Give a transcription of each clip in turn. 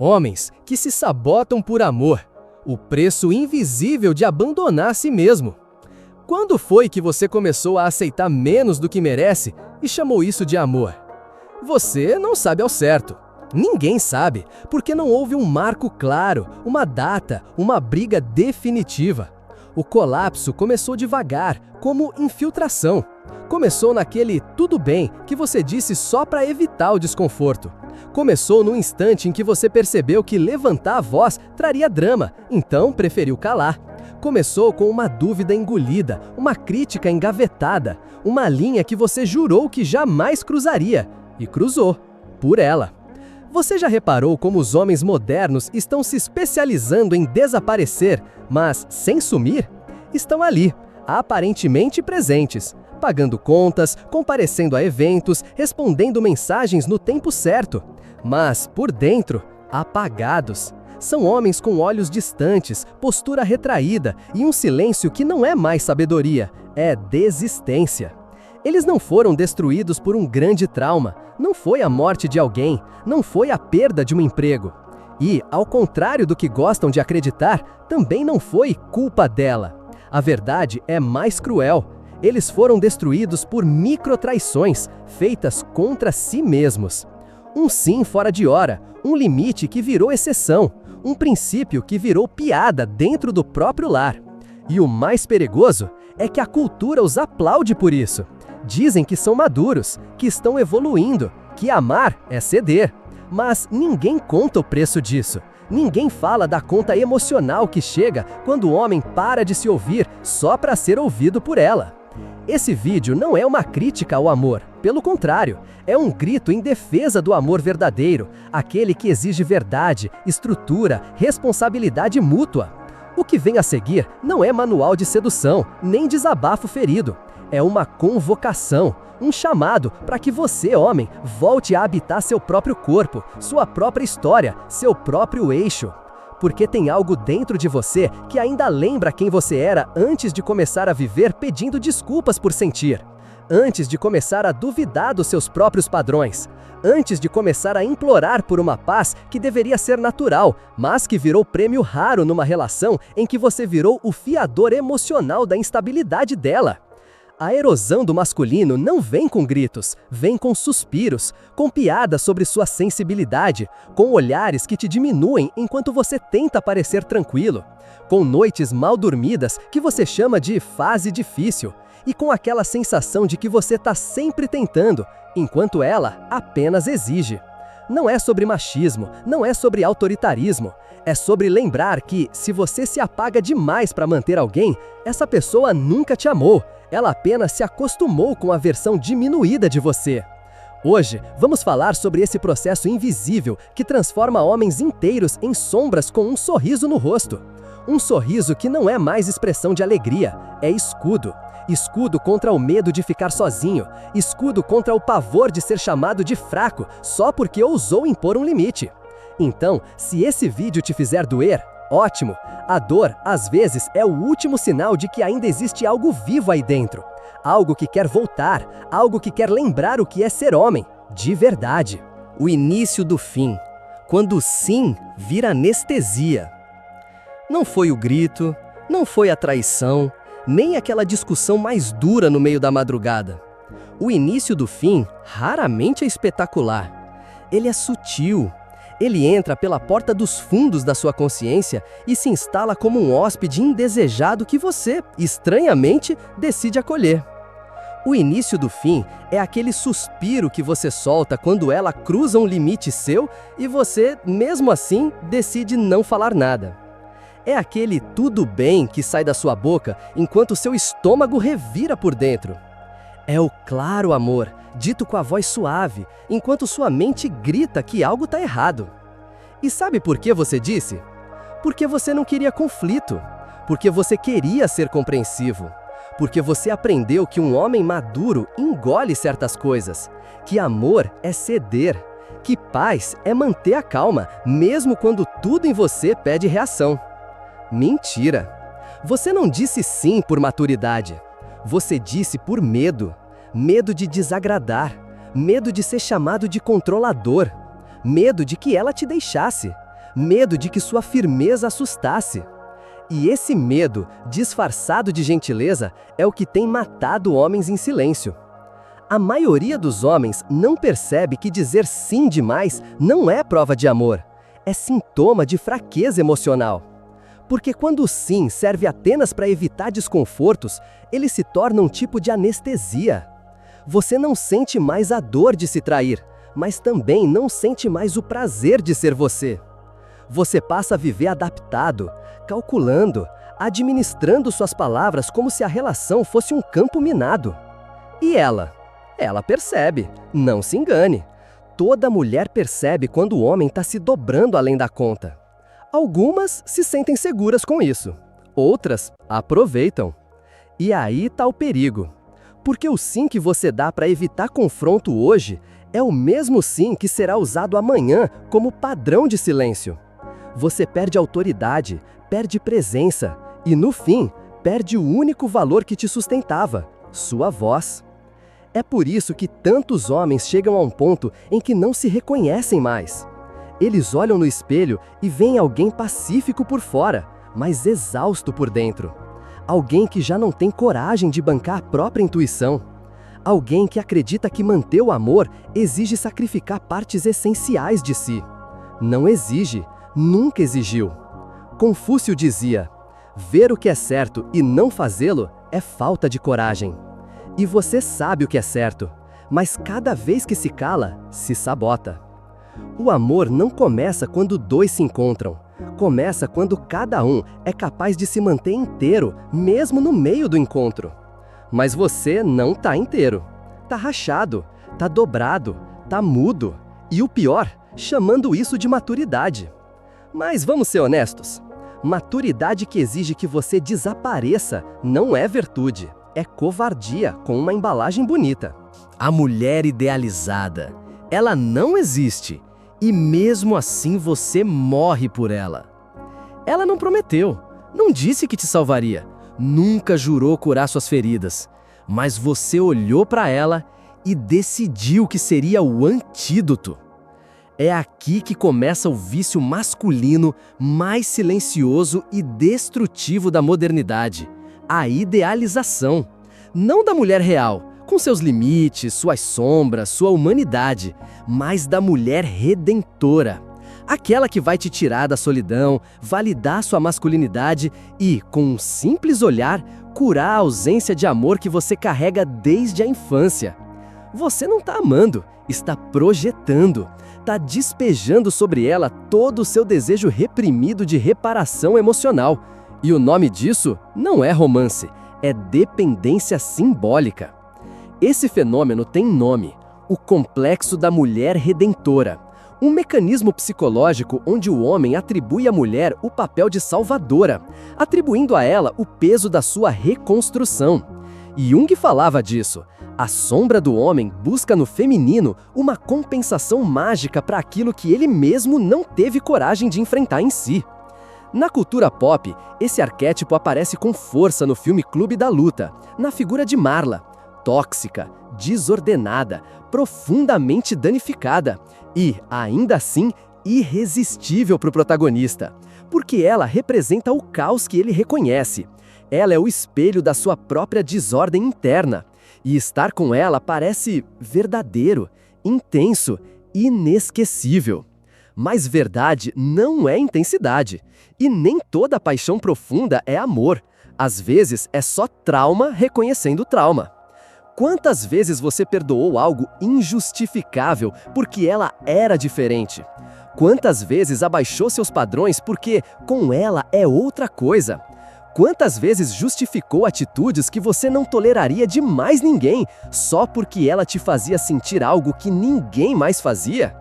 Homens que se sabotam por amor, o preço invisível de abandonar a si mesmo. Quando foi que você começou a aceitar menos do que merece e chamou isso de amor? Você não sabe ao certo. Ninguém sabe, porque não houve um marco claro, uma data, uma briga definitiva. O colapso começou devagar, como infiltração. Começou naquele tudo bem que você disse só para evitar o desconforto. Começou no instante em que você percebeu que levantar a voz traria drama, então preferiu calar. Começou com uma dúvida engolida, uma crítica engavetada, uma linha que você jurou que jamais cruzaria, e cruzou, por ela. Você já reparou como os homens modernos estão se especializando em desaparecer, mas sem sumir? Estão ali, aparentemente presentes, pagando contas, comparecendo a eventos, respondendo mensagens no tempo certo. Mas, por dentro, apagados. São homens com olhos distantes, postura retraída e um silêncio que não é mais sabedoria, é desistência. Eles não foram destruídos por um grande trauma, não foi a morte de alguém, não foi a perda de um emprego. E, ao contrário do que gostam de acreditar, também não foi culpa dela. A verdade é mais cruel. Eles foram destruídos por microtraições, feitas contra si mesmos. Um sim fora de hora, um limite que virou exceção, um princípio que virou piada dentro do próprio lar. E o mais perigoso é que a cultura os aplaude por isso. Dizem que são maduros, que estão evoluindo, que amar é ceder. Mas ninguém conta o preço disso. Ninguém fala da conta emocional que chega quando o homem para de se ouvir só para ser ouvido por ela. Esse vídeo não é uma crítica ao amor, pelo contrário, é um grito em defesa do amor verdadeiro, aquele que exige verdade, estrutura, responsabilidade mútua. O que vem a seguir não é manual de sedução, nem desabafo ferido. É uma convocação, um chamado para que você, homem, volte a habitar seu próprio corpo, sua própria história, seu próprio eixo. Porque tem algo dentro de você que ainda lembra quem você era antes de começar a viver pedindo desculpas por sentir. Antes de começar a duvidar dos seus próprios padrões. Antes de começar a implorar por uma paz que deveria ser natural, mas que virou prêmio raro numa relação em que você virou o fiador emocional da instabilidade dela. A erosão do masculino não vem com gritos, vem com suspiros, com piadas sobre sua sensibilidade, com olhares que te diminuem enquanto você tenta parecer tranquilo, com noites mal dormidas que você chama de fase difícil, e com aquela sensação de que você está sempre tentando, enquanto ela apenas exige. Não é sobre machismo, não é sobre autoritarismo, é sobre lembrar que, se você se apaga demais para manter alguém, essa pessoa nunca te amou. Ela apenas se acostumou com a versão diminuída de você. Hoje, vamos falar sobre esse processo invisível que transforma homens inteiros em sombras com um sorriso no rosto. Um sorriso que não é mais expressão de alegria, é escudo. Escudo contra o medo de ficar sozinho. Escudo contra o pavor de ser chamado de fraco só porque ousou impor um limite. Então, se esse vídeo te fizer doer, ótimo! A dor, às vezes, é o último sinal de que ainda existe algo vivo aí dentro. Algo que quer voltar, algo que quer lembrar o que é ser homem, de verdade. O início do fim, quando o sim vira anestesia. Não foi o grito, não foi a traição, nem aquela discussão mais dura no meio da madrugada. O início do fim raramente é espetacular. Ele é sutil. Ele entra pela porta dos fundos da sua consciência e se instala como um hóspede indesejado que você, estranhamente, decide acolher. O início do fim é aquele suspiro que você solta quando ela cruza um limite seu e você, mesmo assim, decide não falar nada. É aquele tudo bem que sai da sua boca enquanto seu estômago revira por dentro. É o claro amor, dito com a voz suave, enquanto sua mente grita que algo está errado. E sabe por que você disse? Porque você não queria conflito, porque você queria ser compreensivo, porque você aprendeu que um homem maduro engole certas coisas, que amor é ceder, que paz é manter a calma, mesmo quando tudo em você pede reação. Mentira! Você não disse sim por maturidade. Você disse por medo. Medo de desagradar. Medo de ser chamado de controlador. Medo de que ela te deixasse. medo de que sua firmeza assustasse. E esse medo, disfarçado de gentileza, é o que tem matado homens em silêncio. A maioria dos homens não percebe que dizer sim demais não é prova de amor, é sintoma de fraqueza emocional. Porque quando o sim serve apenas para evitar desconfortos, ele se torna um tipo de anestesia. Você não sente mais a dor de se trair, mas também não sente mais o prazer de ser você. Você passa a viver adaptado, calculando, administrando suas palavras como se a relação fosse um campo minado. E ela? Ela percebe, não se engane. Toda mulher percebe quando o homem está se dobrando além da conta. Algumas se sentem seguras com isso, outras aproveitam. E aí está o perigo. Porque o sim que você dá para evitar confronto hoje é o mesmo sim que será usado amanhã como padrão de silêncio. Você perde autoridade, perde presença e, no fim, perde o único valor que te sustentava, sua voz. É por isso que tantos homens chegam a um ponto em que não se reconhecem mais. Eles olham no espelho e veem alguém pacífico por fora, mas exausto por dentro. Alguém que já não tem coragem de bancar a própria intuição. Alguém que acredita que manter o amor exige sacrificar partes essenciais de si. Não exige, nunca exigiu. Confúcio dizia: ver o que é certo e não fazê-lo é falta de coragem. E você sabe o que é certo, mas cada vez que se cala, se sabota. O amor não começa quando dois se encontram. Começa quando cada um é capaz de se manter inteiro, mesmo no meio do encontro. Mas você não tá inteiro. Tá rachado, tá dobrado, tá mudo. E o pior, chamando isso de maturidade. Mas vamos ser honestos. Maturidade que exige que você desapareça não é virtude. É covardia com uma embalagem bonita. A mulher idealizada. Ela não existe. E mesmo assim você morre por ela. Ela não prometeu, não disse que te salvaria, nunca jurou curar suas feridas. Mas você olhou para ela e decidiu que seria o antídoto. É aqui que começa o vício masculino mais silencioso e destrutivo da modernidade. A idealização. Não da mulher real, com seus limites, suas sombras, sua humanidade, mas da mulher redentora. Aquela que vai te tirar da solidão, validar sua masculinidade e, com um simples olhar, curar a ausência de amor que você carrega desde a infância. Você não está amando, está projetando, está despejando sobre ela todo o seu desejo reprimido de reparação emocional. E o nome disso não é romance, é dependência simbólica. Esse fenômeno tem nome, o complexo da mulher redentora. Um mecanismo psicológico onde o homem atribui à mulher o papel de salvadora, atribuindo a ela o peso da sua reconstrução. Jung falava disso. A sombra do homem busca no feminino uma compensação mágica para aquilo que ele mesmo não teve coragem de enfrentar em si. Na cultura pop, esse arquétipo aparece com força no filme Clube da Luta, na figura de Marla, tóxica, desordenada, profundamente danificada e, ainda assim, irresistível para o protagonista, porque ela representa o caos que ele reconhece. Ela é o espelho da sua própria desordem interna, e estar com ela parece verdadeiro, intenso, inesquecível. Mas verdade não é intensidade, e nem toda paixão profunda é amor. Às vezes é só trauma reconhecendo trauma. Quantas vezes você perdoou algo injustificável porque ela era diferente? Quantas vezes abaixou seus padrões porque com ela é outra coisa? Quantas vezes justificou atitudes que você não toleraria de mais ninguém só porque ela te fazia sentir algo que ninguém mais fazia?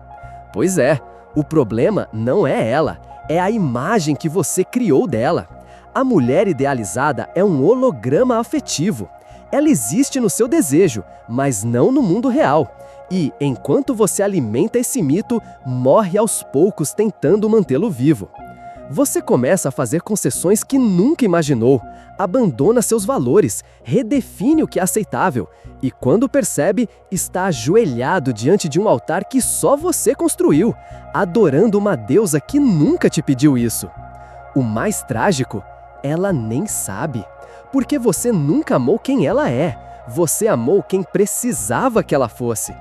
Pois é, o problema não é ela, é a imagem que você criou dela. A mulher idealizada é um holograma afetivo. Ela existe no seu desejo, mas não no mundo real. E, enquanto você alimenta esse mito, morre aos poucos tentando mantê-lo vivo. Você começa a fazer concessões que nunca imaginou, abandona seus valores, redefine o que é aceitável e, quando percebe, está ajoelhado diante de um altar que só você construiu, adorando uma deusa que nunca te pediu isso. O mais trágico, ela nem sabe, porque você nunca amou quem ela é, você amou quem precisava que ela fosse.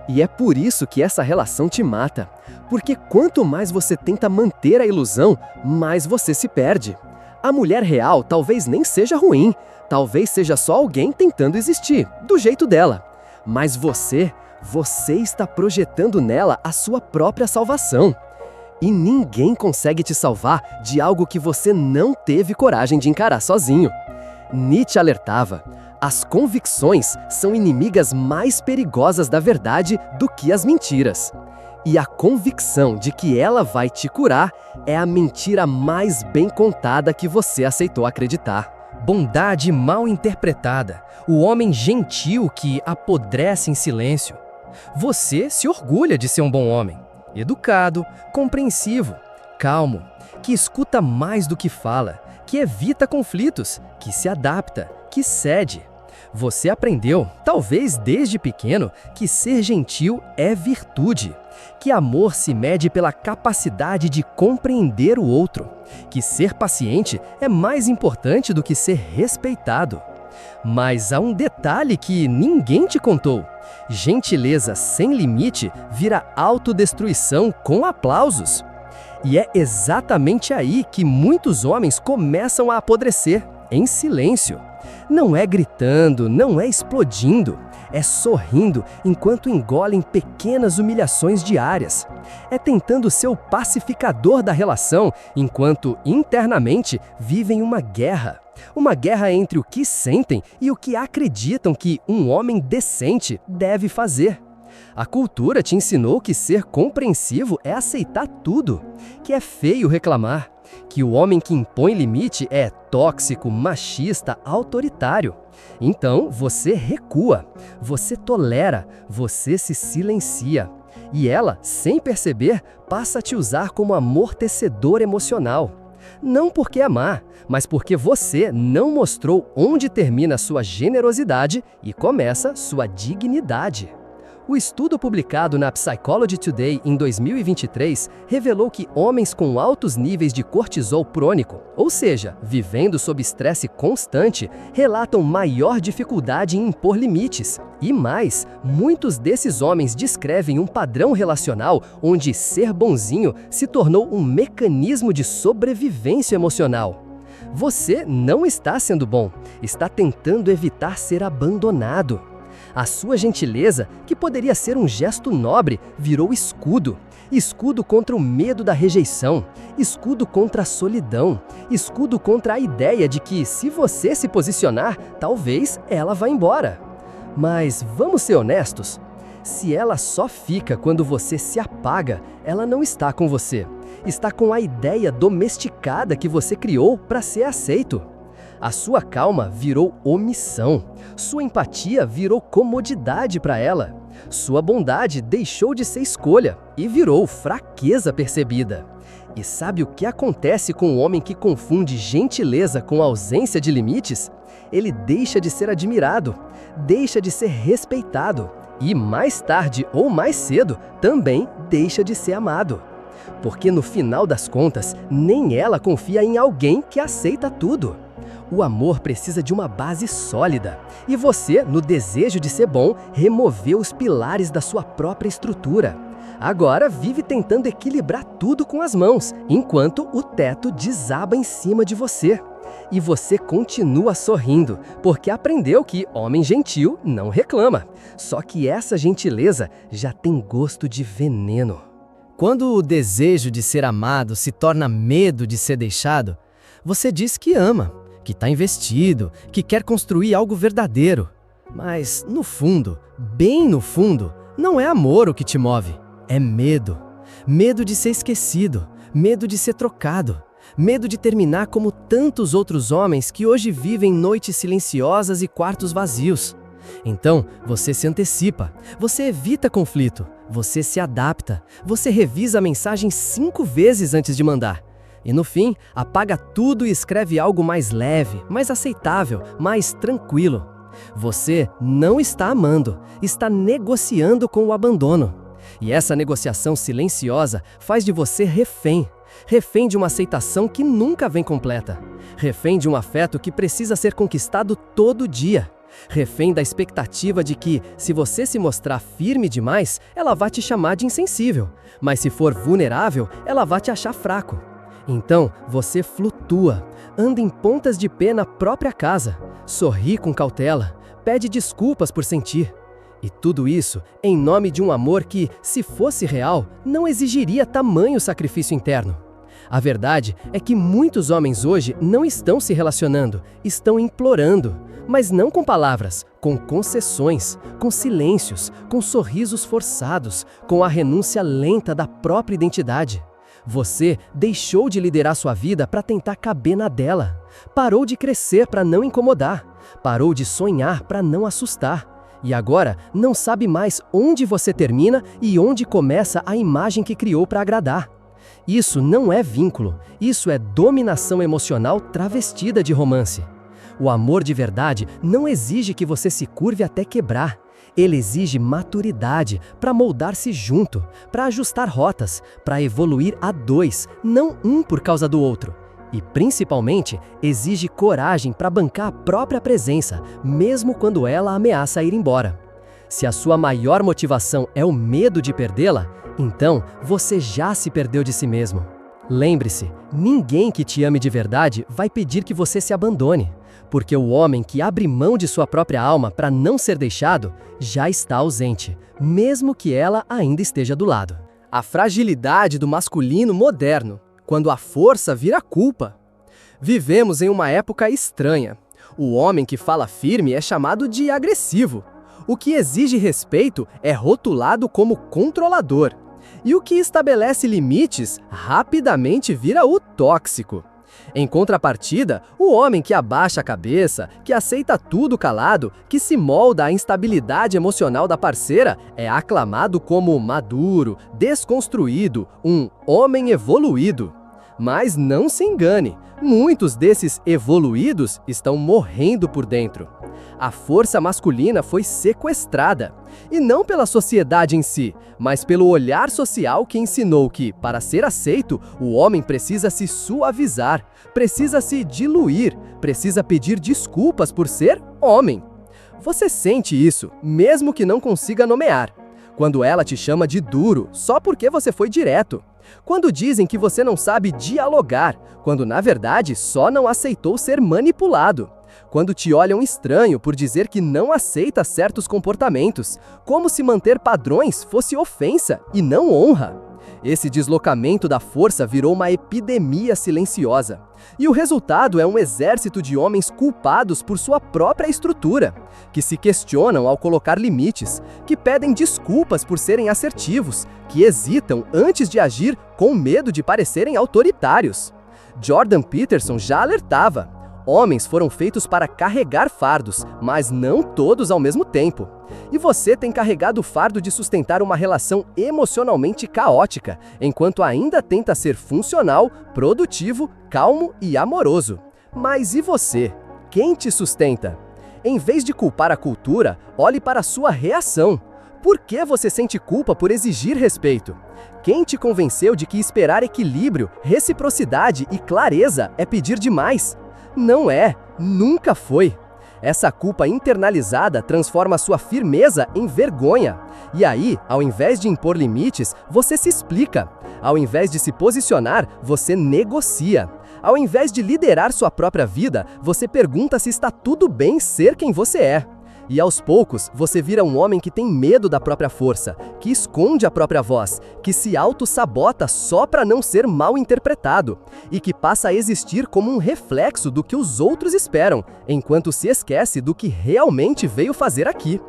E é por isso que essa relação te mata, porque quanto mais você tenta manter a ilusão, mais você se perde. A mulher real talvez nem seja ruim, talvez seja só alguém tentando existir, do jeito dela. Mas você está projetando nela a sua própria salvação. E ninguém consegue te salvar de algo que você não teve coragem de encarar sozinho. Nietzsche alertava: as convicções são inimigas mais perigosas da verdade do que as mentiras. E a convicção de que ela vai te curar é a mentira mais bem contada que você aceitou acreditar. Bondade mal interpretada, o homem gentil que apodrece em silêncio. Você se orgulha de ser um bom homem, educado, compreensivo, calmo, que escuta mais do que fala, que evita conflitos, que se adapta, que cede. Você aprendeu, talvez desde pequeno, que ser gentil é virtude, que amor se mede pela capacidade de compreender o outro, que ser paciente é mais importante do que ser respeitado. Mas há um detalhe que ninguém te contou: gentileza sem limite vira autodestruição com aplausos. E é exatamente aí que muitos homens começam a apodrecer, em silêncio. Não é gritando, não é explodindo, é sorrindo enquanto engolem pequenas humilhações diárias. É tentando ser o pacificador da relação, enquanto internamente vivem uma guerra. Uma guerra entre o que sentem e o que acreditam que um homem decente deve fazer. A cultura te ensinou que ser compreensivo é aceitar tudo, que é feio reclamar, que o homem que impõe limite é tóxico, machista, autoritário. Então você recua, você tolera, você se silencia. E ela, sem perceber, passa a te usar como amortecedor emocional. Não porque é má, mas porque você não mostrou onde termina sua generosidade e começa sua dignidade. O estudo publicado na Psychology Today em 2023 revelou que homens com altos níveis de cortisol crônico, ou seja, vivendo sob estresse constante, relatam maior dificuldade em impor limites. E mais, muitos desses homens descrevem um padrão relacional onde ser bonzinho se tornou um mecanismo de sobrevivência emocional. Você não está sendo bom, está tentando evitar ser abandonado. A sua gentileza, que poderia ser um gesto nobre, virou escudo. Escudo contra o medo da rejeição, escudo contra a solidão, escudo contra a ideia de que, se você se posicionar, talvez ela vá embora. Mas vamos ser honestos. Se ela só fica quando você se apaga, ela não está com você. Está com a ideia domesticada que você criou para ser aceito. A sua calma virou omissão. Sua empatia virou comodidade para ela. Sua bondade deixou de ser escolha e virou fraqueza percebida. E sabe o que acontece com o homem que confunde gentileza com ausência de limites? Ele deixa de ser admirado, deixa de ser respeitado e, mais tarde ou mais cedo, também deixa de ser amado. Porque no final das contas, nem ela confia em alguém que aceita tudo. O amor precisa de uma base sólida, e você, no desejo de ser bom, removeu os pilares da sua própria estrutura. Agora vive tentando equilibrar tudo com as mãos, enquanto o teto desaba em cima de você. E você continua sorrindo, porque aprendeu que homem gentil não reclama. Só que essa gentileza já tem gosto de veneno. Quando o desejo de ser amado se torna medo de ser deixado, você diz que ama, que está investido, que quer construir algo verdadeiro. Mas, no fundo, bem no fundo, não é amor o que te move, é medo. Medo de ser esquecido, medo de ser trocado, medo de terminar como tantos outros homens que hoje vivem noites silenciosas e quartos vazios. Então, você se antecipa, você evita conflito, você se adapta, você revisa a mensagem 5 vezes antes de mandar. E no fim, apaga tudo e escreve algo mais leve, mais aceitável, mais tranquilo. Você não está amando, está negociando com o abandono. E essa negociação silenciosa faz de você refém. Refém de uma aceitação que nunca vem completa. Refém de um afeto que precisa ser conquistado todo dia. Refém da expectativa de que, se você se mostrar firme demais, ela vai te chamar de insensível. Mas se for vulnerável, ela vai te achar fraco. Então, você flutua, anda em pontas de pé na própria casa, sorri com cautela, pede desculpas por sentir. E tudo isso em nome de um amor que, se fosse real, não exigiria tamanho sacrifício interno. A verdade é que muitos homens hoje não estão se relacionando, estão implorando, mas não com palavras, com concessões, com silêncios, com sorrisos forçados, com a renúncia lenta da própria identidade. Você deixou de liderar sua vida para tentar caber na dela. Parou de crescer para não incomodar. Parou de sonhar para não assustar. E agora não sabe mais onde você termina e onde começa a imagem que criou para agradar. Isso não é vínculo, isso é dominação emocional travestida de romance. O amor de verdade não exige que você se curve até quebrar. Ele exige maturidade para moldar-se junto, para ajustar rotas, para evoluir a dois, não um por causa do outro. E, principalmente, exige coragem para bancar a própria presença, mesmo quando ela ameaça ir embora. Se a sua maior motivação é o medo de perdê-la, então você já se perdeu de si mesmo. Lembre-se, ninguém que te ame de verdade vai pedir que você se abandone. Porque o homem que abre mão de sua própria alma para não ser deixado, já está ausente, mesmo que ela ainda esteja do lado. A fragilidade do masculino moderno, quando a força vira culpa. Vivemos em uma época estranha. O homem que fala firme é chamado de agressivo. O que exige respeito é rotulado como controlador. E o que estabelece limites rapidamente vira o tóxico. Em contrapartida, o homem que abaixa a cabeça, que aceita tudo calado, que se molda à instabilidade emocional da parceira, é aclamado como maduro, desconstruído, um homem evoluído. Mas não se engane, muitos desses evoluídos estão morrendo por dentro. A força masculina foi sequestrada, e não pela sociedade em si, mas pelo olhar social que ensinou que, para ser aceito, o homem precisa se suavizar, precisa se diluir, precisa pedir desculpas por ser homem. Você sente isso, mesmo que não consiga nomear. Quando ela te chama de duro, só porque você foi direto. Quando dizem que você não sabe dialogar, quando na verdade só não aceitou ser manipulado. Quando te olham estranho por dizer que não aceita certos comportamentos, como se manter padrões fosse ofensa e não honra. Esse deslocamento da força virou uma epidemia silenciosa. E o resultado é um exército de homens culpados por sua própria estrutura, que se questionam ao colocar limites, que pedem desculpas por serem assertivos, que hesitam antes de agir com medo de parecerem autoritários. Jordan Peterson já alertava: homens foram feitos para carregar fardos, mas não todos ao mesmo tempo. E você tem carregado o fardo de sustentar uma relação emocionalmente caótica, enquanto ainda tenta ser funcional, produtivo, calmo e amoroso. Mas e você? Quem te sustenta? Em vez de culpar a cultura, olhe para a sua reação. Por que você sente culpa por exigir respeito? Quem te convenceu de que esperar equilíbrio, reciprocidade e clareza é pedir demais? Não é, nunca foi. Essa culpa internalizada transforma sua firmeza em vergonha. E aí, ao invés de impor limites, você se explica. Ao invés de se posicionar, você negocia. Ao invés de liderar sua própria vida, você pergunta se está tudo bem ser quem você é. E aos poucos, você vira um homem que tem medo da própria força, que esconde a própria voz, que se auto-sabota só para não ser mal interpretado, e que passa a existir como um reflexo do que os outros esperam, enquanto se esquece do que realmente veio fazer aqui.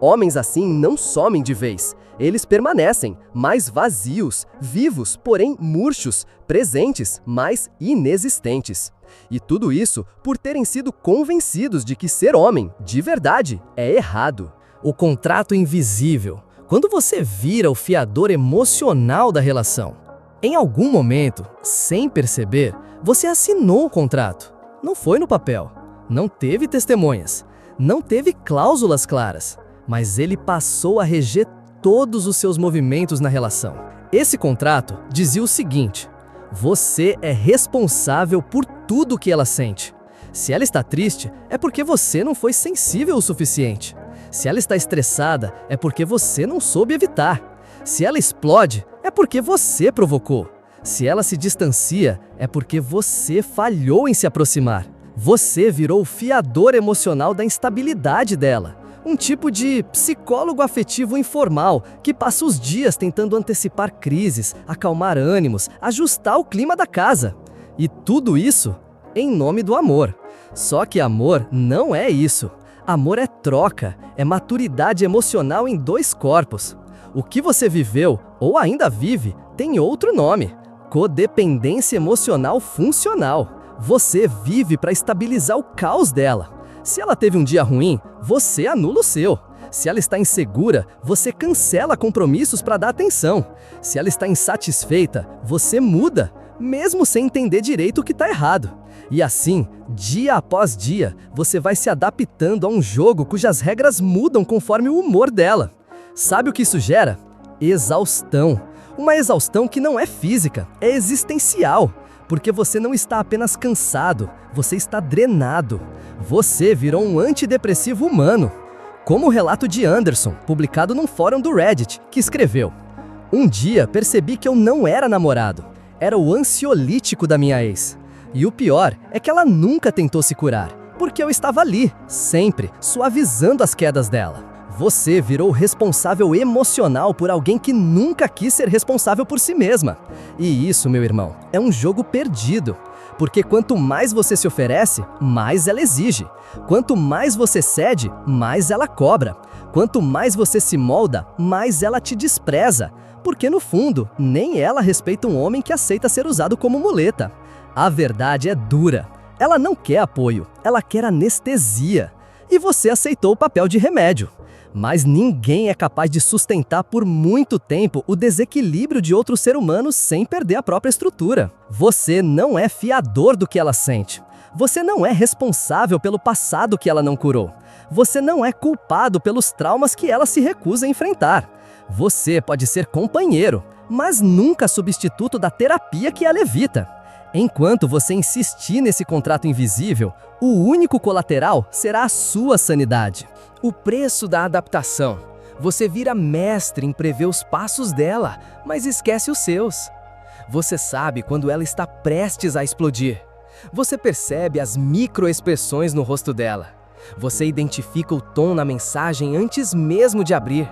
Homens assim não somem de vez. Eles permanecem, mais vazios, vivos, porém murchos, presentes, mas inexistentes. E tudo isso por terem sido convencidos de que ser homem, de verdade, é errado. O contrato invisível. Quando você vira o fiador emocional da relação. Em algum momento, sem perceber, você assinou o contrato. Não foi no papel, não teve testemunhas, não teve cláusulas claras, mas ele passou a reger todos os seus movimentos na relação. Esse contrato dizia o seguinte: você é responsável por tudo que ela sente. Se ela está triste, é porque você não foi sensível o suficiente. Se ela está estressada, é porque você não soube evitar. Se ela explode, é porque você provocou. Se ela se distancia, é porque você falhou em se aproximar. Você virou o fiador emocional da instabilidade dela. Um tipo de psicólogo afetivo informal que passa os dias tentando antecipar crises, acalmar ânimos, ajustar o clima da casa. E tudo isso em nome do amor. Só que amor não é isso. Amor é troca, é maturidade emocional em dois corpos. O que você viveu, ou ainda vive, tem outro nome: codependência emocional funcional. Você vive para estabilizar o caos dela. Se ela teve um dia ruim, você anula o seu. Se ela está insegura, você cancela compromissos para dar atenção. Se ela está insatisfeita, você muda, mesmo sem entender direito o que está errado. E assim, dia após dia, você vai se adaptando a um jogo cujas regras mudam conforme o humor dela. Sabe o que isso gera? Exaustão. Uma exaustão que não é física, é existencial. Porque você não está apenas cansado, você está drenado. Você virou um antidepressivo humano. Como o relato de Anderson, publicado num fórum do Reddit, que escreveu: um dia percebi que eu não era namorado. Era o ansiolítico da minha ex. E o pior é que ela nunca tentou se curar, porque eu estava ali, sempre, suavizando as quedas dela. Você virou responsável emocional por alguém que nunca quis ser responsável por si mesma. E isso, meu irmão, é um jogo perdido. Porque quanto mais você se oferece, mais ela exige. Quanto mais você cede, mais ela cobra. Quanto mais você se molda, mais ela te despreza. Porque no fundo, nem ela respeita um homem que aceita ser usado como muleta. A verdade é dura. Ela não quer apoio, ela quer anestesia. E você aceitou o papel de remédio. Mas ninguém é capaz de sustentar por muito tempo o desequilíbrio de outro ser humano sem perder a própria estrutura. Você não é fiador do que ela sente. Você não é responsável pelo passado que ela não curou. Você não é culpado pelos traumas que ela se recusa a enfrentar. Você pode ser companheiro, mas nunca substituto da terapia que ela evita. Enquanto você insistir nesse contrato invisível, o único colateral será a sua sanidade. O preço da adaptação. Você vira mestre em prever os passos dela, mas esquece os seus. Você sabe quando ela está prestes a explodir. Você percebe as microexpressões no rosto dela. Você identifica o tom na mensagem antes mesmo de abrir.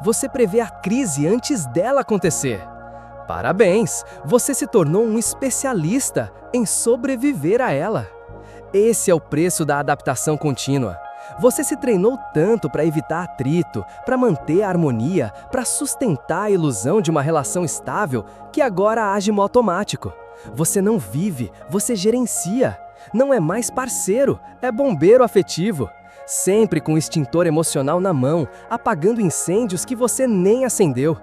Você prevê a crise antes dela acontecer. Parabéns! Você se tornou um especialista em sobreviver a ela. Esse é o preço da adaptação contínua. Você se treinou tanto para evitar atrito, para manter a harmonia, para sustentar a ilusão de uma relação estável, que agora age no automático. Você não vive, você gerencia. Não é mais parceiro, é bombeiro afetivo. Sempre com o extintor emocional na mão, apagando incêndios que você nem acendeu.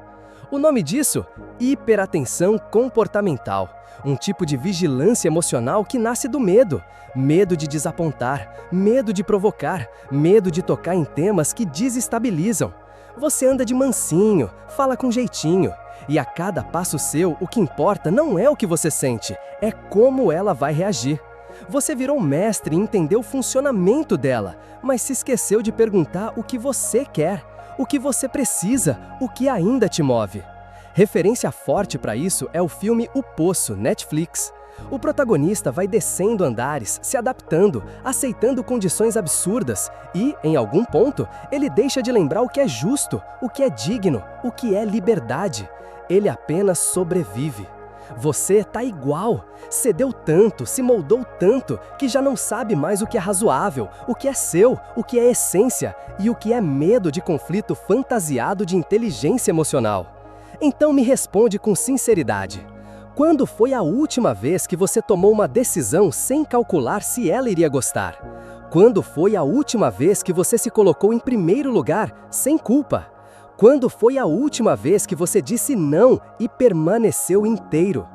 O nome disso? Hiperatenção comportamental. Um tipo de vigilância emocional que nasce do medo. Medo de desapontar, medo de provocar, medo de tocar em temas que desestabilizam. Você anda de mansinho, fala com jeitinho. E a cada passo seu, o que importa não é o que você sente, é como ela vai reagir. Você virou mestre em entender o funcionamento dela, mas se esqueceu de perguntar o que você quer, o que você precisa, o que ainda te move. Referência forte para isso é o filme O Poço, Netflix. O protagonista vai descendo andares, se adaptando, aceitando condições absurdas e, em algum ponto, ele deixa de lembrar o que é justo, o que é digno, o que é liberdade. Ele apenas sobrevive. Você tá igual, cedeu tanto, se moldou tanto, que já não sabe mais o que é razoável, o que é seu, o que é essência e o que é medo de conflito fantasiado de inteligência emocional. Então me responde com sinceridade. Quando foi a última vez que você tomou uma decisão sem calcular se ela iria gostar? Quando foi a última vez que você se colocou em primeiro lugar, sem culpa? Quando foi a última vez que você disse não e permaneceu inteiro?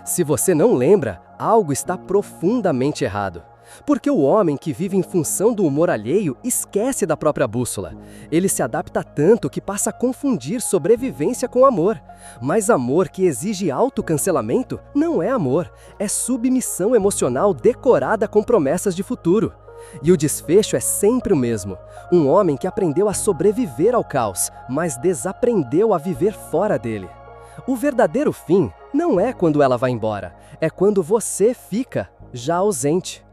Se você não lembra, algo está profundamente errado. Porque o homem que vive em função do humor alheio esquece da própria bússola. Ele se adapta tanto que passa a confundir sobrevivência com amor. Mas amor que exige autocancelamento não é amor, é submissão emocional decorada com promessas de futuro. E o desfecho é sempre o mesmo. Um homem que aprendeu a sobreviver ao caos, mas desaprendeu a viver fora dele. O verdadeiro fim não é quando ela vai embora, é quando você fica já ausente.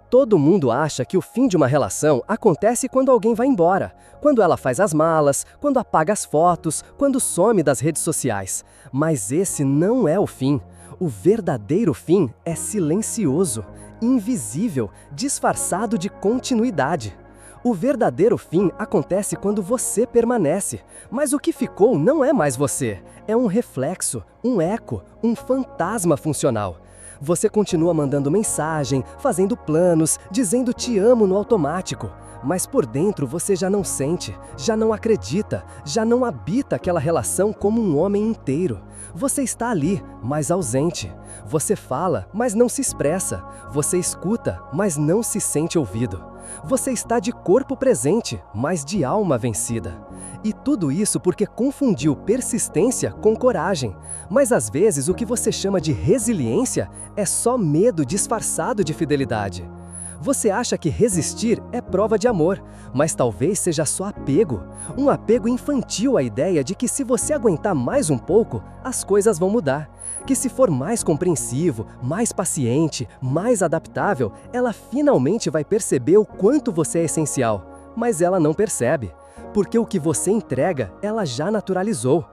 Todo mundo acha que o fim de uma relação acontece quando alguém vai embora, quando ela faz as malas, quando apaga as fotos, quando some das redes sociais. Mas esse não é o fim. O verdadeiro fim é silencioso, invisível, disfarçado de continuidade. O verdadeiro fim acontece quando você permanece, mas o que ficou não é mais você, é um reflexo, um eco, um fantasma funcional. Você continua mandando mensagem, fazendo planos, dizendo te amo no automático, mas por dentro você já não sente, já não acredita, já não habita aquela relação como um homem inteiro. Você está ali, mas ausente. Você fala, mas não se expressa. Você escuta, mas não se sente ouvido. Você está de corpo presente, mas de alma vencida. E tudo isso porque confundiu persistência com coragem. Mas às vezes o que você chama de resiliência é só medo disfarçado de fidelidade. Você acha que resistir é prova de amor, mas talvez seja só apego. Um apego infantil à ideia de que se você aguentar mais um pouco, as coisas vão mudar. Que se for mais compreensivo, mais paciente, mais adaptável, ela finalmente vai perceber o quanto você é essencial. Mas ela não percebe, porque o que você entrega, ela já naturalizou.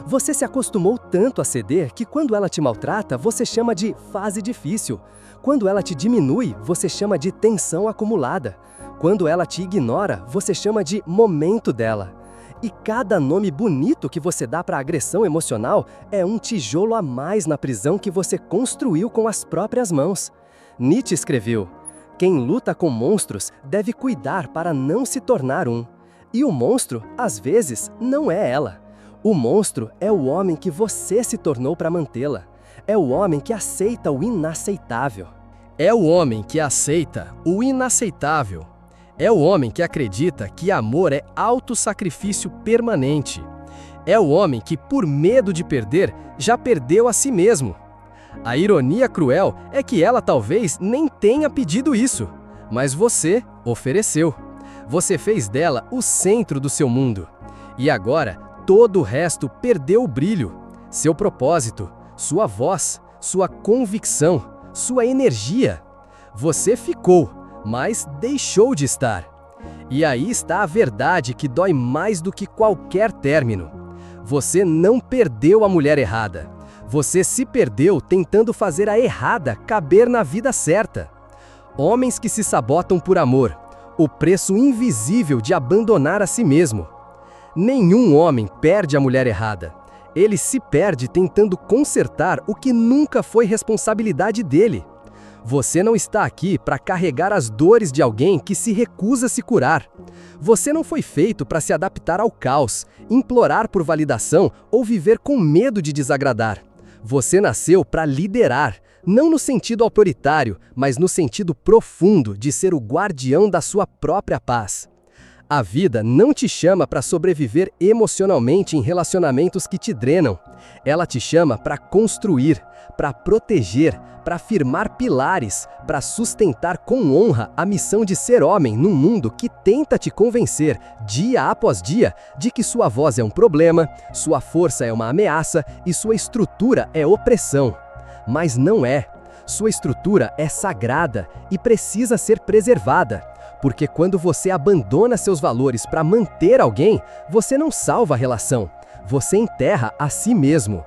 Você se acostumou tanto a ceder que quando ela te maltrata, você chama de fase difícil. Quando ela te diminui, você chama de tensão acumulada. Quando ela te ignora, você chama de momento dela. E cada nome bonito que você dá para a agressão emocional é um tijolo a mais na prisão que você construiu com as próprias mãos. Nietzsche escreveu: quem luta com monstros deve cuidar para não se tornar um. E o monstro, às vezes, não é ela. O monstro é o homem que você se tornou para mantê-la. É o homem que aceita o inaceitável. É o homem que aceita o inaceitável. É o homem que acredita que amor é autossacrifício permanente. É o homem que, por medo de perder, já perdeu a si mesmo. A ironia cruel é que ela talvez nem tenha pedido isso, mas você ofereceu. Você fez dela o centro do seu mundo. E agora, todo o resto perdeu o brilho, seu propósito, sua voz, sua convicção, sua energia. Você ficou, mas deixou de estar. E aí está a verdade que dói mais do que qualquer término. Você não perdeu a mulher errada. Você se perdeu tentando fazer a errada caber na vida certa. Homens que se sabotam por amor, o preço invisível de abandonar a si mesmo. Nenhum homem perde a mulher errada. Ele se perde tentando consertar o que nunca foi responsabilidade dele. Você não está aqui para carregar as dores de alguém que se recusa a se curar. Você não foi feito para se adaptar ao caos, implorar por validação ou viver com medo de desagradar. Você nasceu para liderar, não no sentido autoritário, mas no sentido profundo de ser o guardião da sua própria paz. A vida não te chama para sobreviver emocionalmente em relacionamentos que te drenam. Ela te chama para construir, para proteger, para firmar pilares, para sustentar com honra a missão de ser homem num mundo que tenta te convencer, dia após dia, de que sua voz é um problema, sua força é uma ameaça e sua estrutura é opressão. Mas não é. Sua estrutura é sagrada e precisa ser preservada. Porque quando você abandona seus valores para manter alguém, você não salva a relação, você enterra a si mesmo.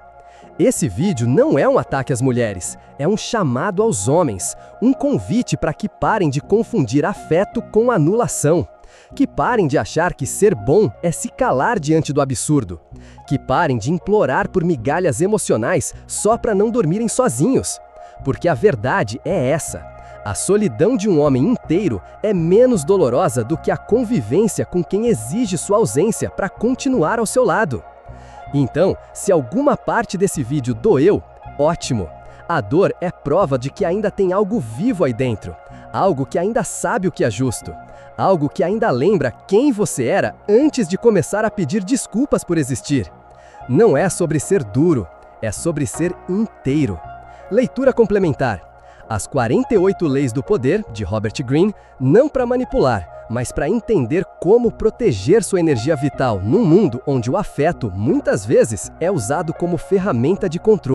Esse vídeo não é um ataque às mulheres, é um chamado aos homens, um convite para que parem de confundir afeto com anulação, que parem de achar que ser bom é se calar diante do absurdo, que parem de implorar por migalhas emocionais só para não dormirem sozinhos. Porque a verdade é essa. A solidão de um homem inteiro é menos dolorosa do que a convivência com quem exige sua ausência para continuar ao seu lado. Então, se alguma parte desse vídeo doeu, ótimo. A dor é prova de que ainda tem algo vivo aí dentro, algo que ainda sabe o que é justo, algo que ainda lembra quem você era antes de começar a pedir desculpas por existir. Não é sobre ser duro, é sobre ser inteiro. Leitura complementar. As 48 Leis do Poder, de Robert Greene, não para manipular, mas para entender como proteger sua energia vital num mundo onde o afeto, muitas vezes, é usado como ferramenta de controle.